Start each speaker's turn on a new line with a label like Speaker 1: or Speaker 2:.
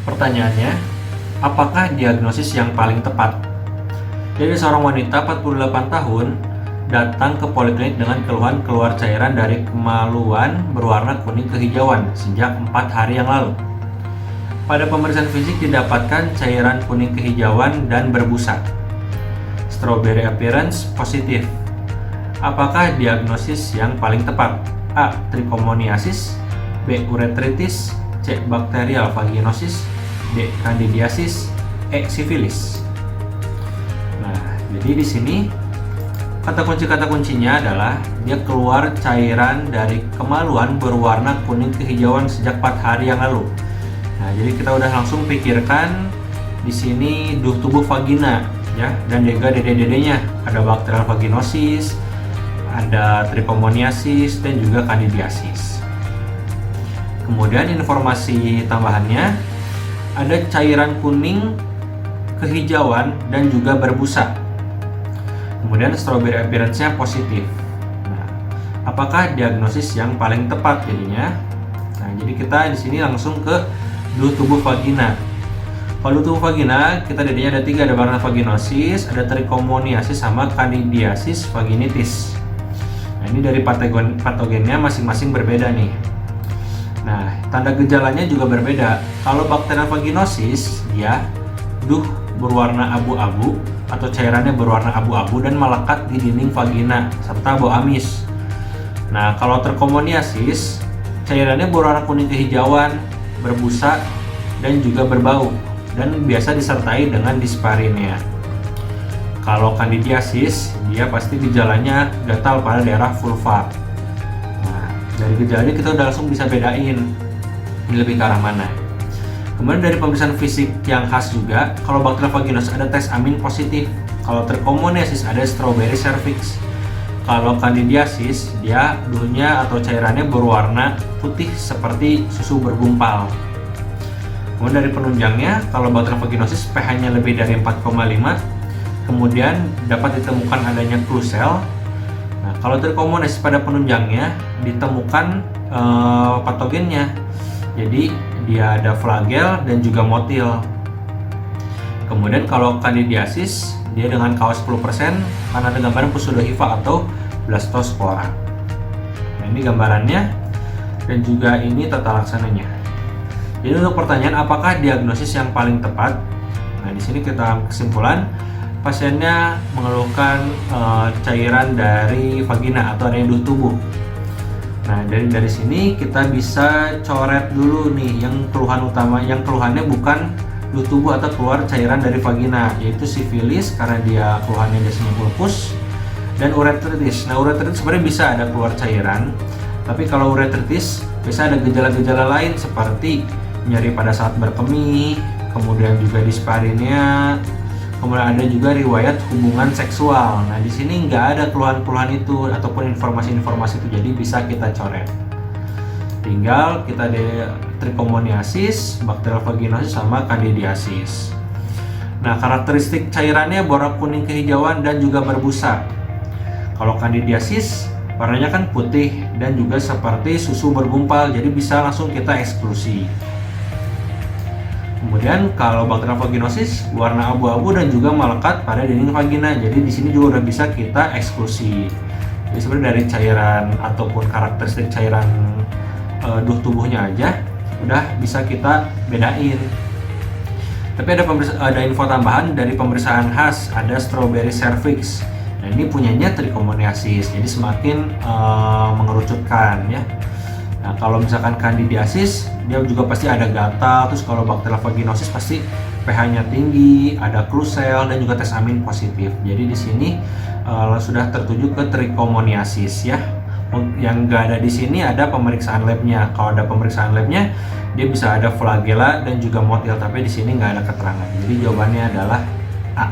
Speaker 1: Pertanyaannya, apakah diagnosis yang paling tepat? Jadi seorang wanita 48 tahun datang ke poliklinik dengan keluhan keluar cairan dari kemaluan berwarna kuning kehijauan sejak 4 hari yang lalu. Pada pemeriksaan fisik didapatkan cairan kuning kehijauan dan berbusa. Strawberry appearance positif. Apakah diagnosis yang paling tepat? A. Trichomoniasis, B. Uretritis, C. Bacterial vaginosis, D. Candidiasis, E. Sifilis. Nah, jadi di sini kata kuncinya adalah dia keluar cairan dari kemaluan berwarna kuning kehijauan sejak 4 hari yang lalu. Nah, jadi kita udah langsung pikirkan di sini tubuh vagina ya, dan juga dede-dedenya. Ada bacterial vaginosis, ada trichomoniasis, dan juga candidiasis. Kemudian informasi tambahannya, ada cairan kuning kehijauan dan juga berbusa. Kemudian strawberry appearance-nya positif. Nah, apakah diagnosis yang paling tepat jadinya? Nah, jadi kita di sini langsung ke tubuh vagina. Kalau tubuh vagina, kita dedenya ada 3, ada bacterial vaginosis, ada trichomoniasis, sama candidiasis vaginitis. Nah, ini dari patogennya masing-masing berbeda nih. Nah, tanda gejalanya juga berbeda. Kalau bacterial vaginosis, dia berwarna abu-abu atau cairannya berwarna abu-abu dan melekat di dinding vagina serta bau amis. Nah, kalau trichomoniasis, cairannya berwarna kuning kehijauan, berbusa, dan juga berbau, dan biasa disertai dengan dispareunia. Kalau candidiasis, dia pasti gejalanya gatal pada daerah vulva. Nah, dari gejalanya kita udah langsung bisa bedain ini lebih ke arah mana. Kemudian dari pemeriksaan fisik yang khas juga, kalau bacterial vaginosis ada tes amin positif. Kalau trichomoniasis ada strawberry cervix. Kalau candidiasis, dia duhnya atau cairannya berwarna putih seperti susu bergumpal. Kemudian dari penunjangnya, kalau bacterial vaginosis pH-nya lebih dari 4,5, kemudian dapat ditemukan adanya klusel. Nah, kalau trichomoniasis pada penunjangnya ditemukan patogennya. Jadi dia ada flagel dan juga motil. Kemudian kalau candidiasis, dia dengan KO 10% karena ada gambaran pseudohiva atau blastospora. Nah, ini gambarannya dan juga ini tata laksananya. Jadi untuk pertanyaan apakah diagnosis yang paling tepat? Nah, di sini kita kesimpulan pasiennya mengeluhkan cairan dari vagina atau adanya tubuh. Nah, dari sini kita bisa coret dulu nih yang keluhan utama, yang keluhannya bukan tubuh atau keluar cairan dari vagina, yaitu sifilis karena dia keluhannya biasanya ulkus, dan uretritis. Nah, uretritis sebenarnya bisa ada keluar cairan, tapi kalau uretritis bisa ada gejala-gejala lain seperti nyeri pada saat berkemih, kemudian juga dispareunia, kemudian ada juga riwayat hubungan seksual. Nah, di sini nggak ada keluhan-keluhan itu ataupun informasi-informasi itu, jadi bisa kita coret. Tinggal kita ada trichomoniasis, bacterial vaginosis, sama candidiasis. Nah, karakteristik cairannya berwarna kuning kehijauan dan juga berbusa. Kalau candidiasis warnanya kan putih dan juga seperti susu bergumpal, jadi bisa langsung kita eksklusi. Kemudian kalau bacterial vaginosis warna abu-abu dan juga melekat pada dinding vagina, jadi di sini juga udah bisa kita eksklusi. Jadi sebenarnya dari cairan ataupun karakteristik cairan tubuhnya aja udah bisa kita bedain. Tapi ada info tambahan dari pemeriksaan khas, ada strawberry cervix. Nah, ini punyanya trichomoniasis, jadi semakin mengerucutkan ya. Nah, kalau misalkan candidiasis, dia juga pasti ada gatal. Terus kalau bacterial vaginosis pasti pH-nya tinggi, ada klusel, dan juga tes amin positif. Jadi di sini sudah tertuju ke trichomoniasis ya. Yang nggak ada di sini ada pemeriksaan labnya. Kalau ada pemeriksaan labnya, dia bisa ada flagella dan juga motil, tapi di sini nggak ada keterangan. Jadi jawabannya adalah A.